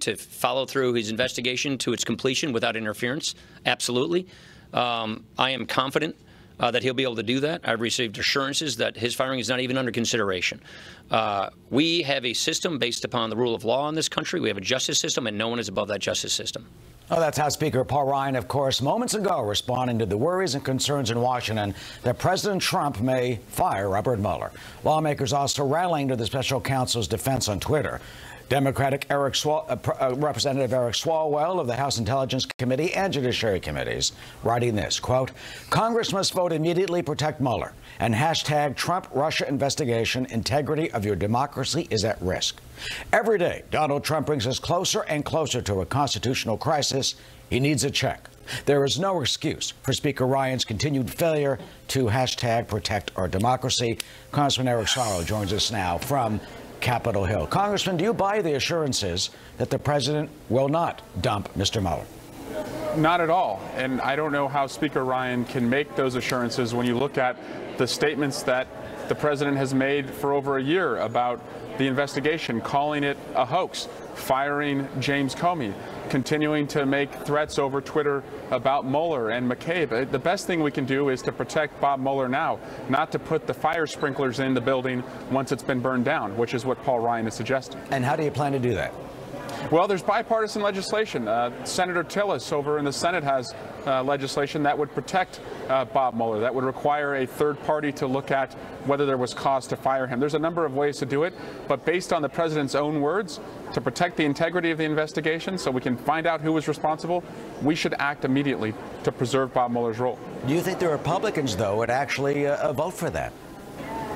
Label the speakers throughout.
Speaker 1: to follow through his investigation to its completion without interference? Absolutely. I am confident that he'll be able to do that. I've received assurances that his firing is not even under consideration. We have a system based upon the rule of law in this country. We have a justice system, and no one is above that justice system.
Speaker 2: Oh, that's House Speaker Paul Ryan, of course, moments ago responding to the worries and concerns in Washington that President Trump may fire Robert Mueller. Lawmakers also rallying to the special counsel's defense on Twitter. Democratic Representative Eric Swalwell of the House Intelligence Committee and Judiciary Committees writing this, quote, Congress must vote immediately protect Mueller and hashtag Trump-Russia investigation. Integrity of your democracy is at risk. Every day, Donald Trump brings us closer and closer to a constitutional crisis. He needs a check. There is no excuse for Speaker Ryan's continued failure to hashtag protect our democracy. Congressman Eric Swalwell joins us now from Capitol Hill. Congressman, do you buy the assurances that the president will not dump Mr. Mueller?
Speaker 3: Not at all. And I don't know how Speaker Ryan can make those assurances when you look at the statements that the president has made for over a year about the investigation, calling it a hoax, firing James Comey, continuing to make threats over Twitter about Mueller and McCabe. The best thing we can do is to protect Bob Mueller now, not to put the fire sprinklers in the building once it's been burned down, which is what Paul Ryan is suggesting.
Speaker 2: And how do you plan to do that?
Speaker 3: Well, there's bipartisan legislation. Senator Tillis over in the Senate has legislation that would protect Bob Mueller, that would require a third party to look at whether there was cause to fire him. There's a number of ways to do it, but based on the president's own words, to protect the integrity of the investigation so we can find out who was responsible, we should act immediately to preserve Bob Mueller's role.
Speaker 2: Do you think the Republicans, though, would actually vote for that?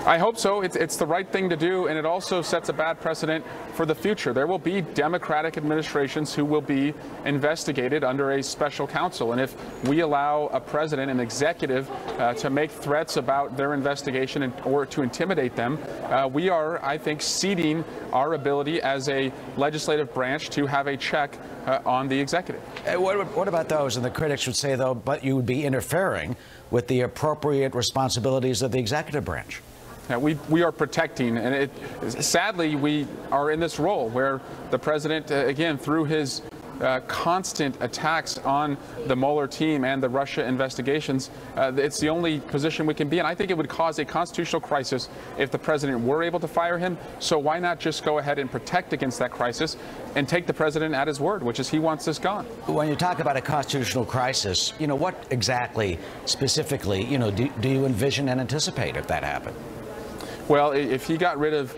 Speaker 3: I hope so. It's the right thing to do, and it also sets a bad precedent for the future. There will be Democratic administrations who will be investigated under a special counsel, and if we allow a president, an executive, to make threats about their investigation or to intimidate them, we are, I think, ceding our ability as a legislative branch to have a check on the executive.
Speaker 2: What about those? And the critics would say, though, but you would be interfering with the appropriate responsibilities of the executive branch.
Speaker 3: We are protecting, and sadly, we are in this role where the president, again, through his constant attacks on the Mueller team and the Russia investigations, it's the only position we can be in. I think it would cause a constitutional crisis if the president were able to fire him. So why not just go ahead and protect against that crisis and take the president at his word, which is he wants this gone.
Speaker 2: When you talk about a constitutional crisis, what exactly, specifically, do you envision and anticipate if that happened?
Speaker 3: Well, if he got rid of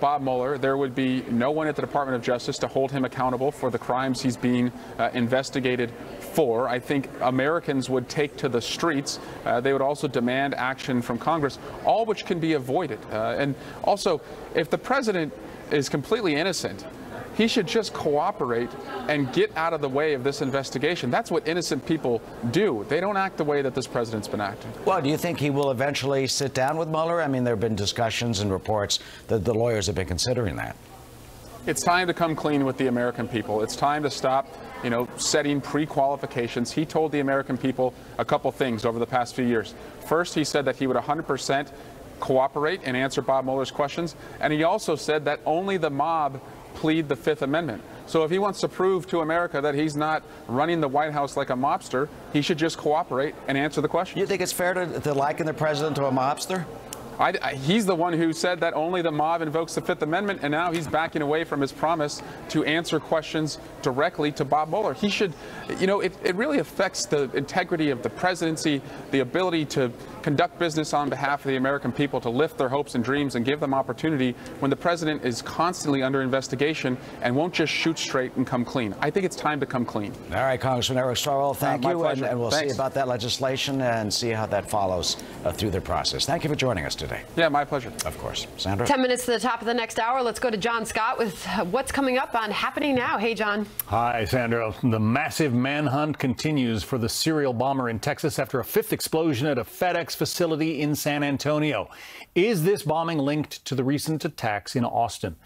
Speaker 3: Bob Mueller, there would be no one at the Department of Justice to hold him accountable for the crimes he's being investigated for. I think Americans would take to the streets. They would also demand action from Congress, all which can be avoided. And also, if the president is completely innocent, he should just cooperate and get out of the way of this investigation. That's what innocent people do. They don't act the way that this president's been acting.
Speaker 2: Well, do you think he will eventually sit down with Mueller? I mean, there have been discussions and reports that the lawyers have been considering that.
Speaker 3: It's time to come clean with the American people. It's time to stop, setting pre-qualifications. He told the American people a couple things over the past few years. First, he said that he would 100% cooperate and answer Bob Mueller's questions. And he also said that only the mob plead the Fifth Amendment. So if he wants to prove to America that he's not running the White House like a mobster, he should just cooperate and answer the question.
Speaker 2: You think it's fair to liken the president to a mobster?
Speaker 3: He's the one who said that only the mob invokes the Fifth Amendment, and now he's backing away from his promise to answer questions directly to Bob Mueller. He should, it really affects the integrity of the presidency, the ability to conduct business on behalf of the American people, to lift their hopes and dreams and give them opportunity when the president is constantly under investigation and won't just shoot straight and come clean. I think it's time to come clean.
Speaker 2: All right, Congressman Eric Swalwell, thank you. And we'll
Speaker 3: Thanks.
Speaker 2: see about that legislation and see how that follows through the process. Thank you for joining us today.
Speaker 3: Yeah, my pleasure.
Speaker 2: Of course. Sandra?
Speaker 4: 10 minutes to the top of the next hour. Let's go to John Scott with what's coming up on Happening Now. Hey, John.
Speaker 5: Hi, Sandra. The massive manhunt continues for the serial bomber in Texas after a fifth explosion at a FedEx facility in San Antonio. Is this bombing linked to the recent attacks in Austin?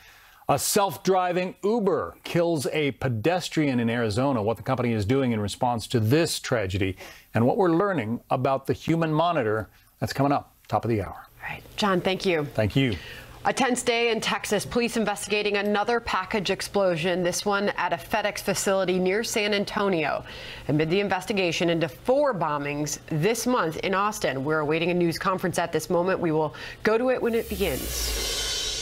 Speaker 5: A self-driving Uber kills a pedestrian in Arizona. What the company is doing in response to this tragedy and what we're learning about the human monitor. That's coming up, top of the hour.
Speaker 4: All right, John, thank you.
Speaker 5: Thank you.
Speaker 4: A tense day in Texas. Police investigating another package explosion, this one at a FedEx facility near San Antonio. Amid the investigation into 4 bombings this month in Austin. We're awaiting a news conference at this moment. We will go to it when it begins.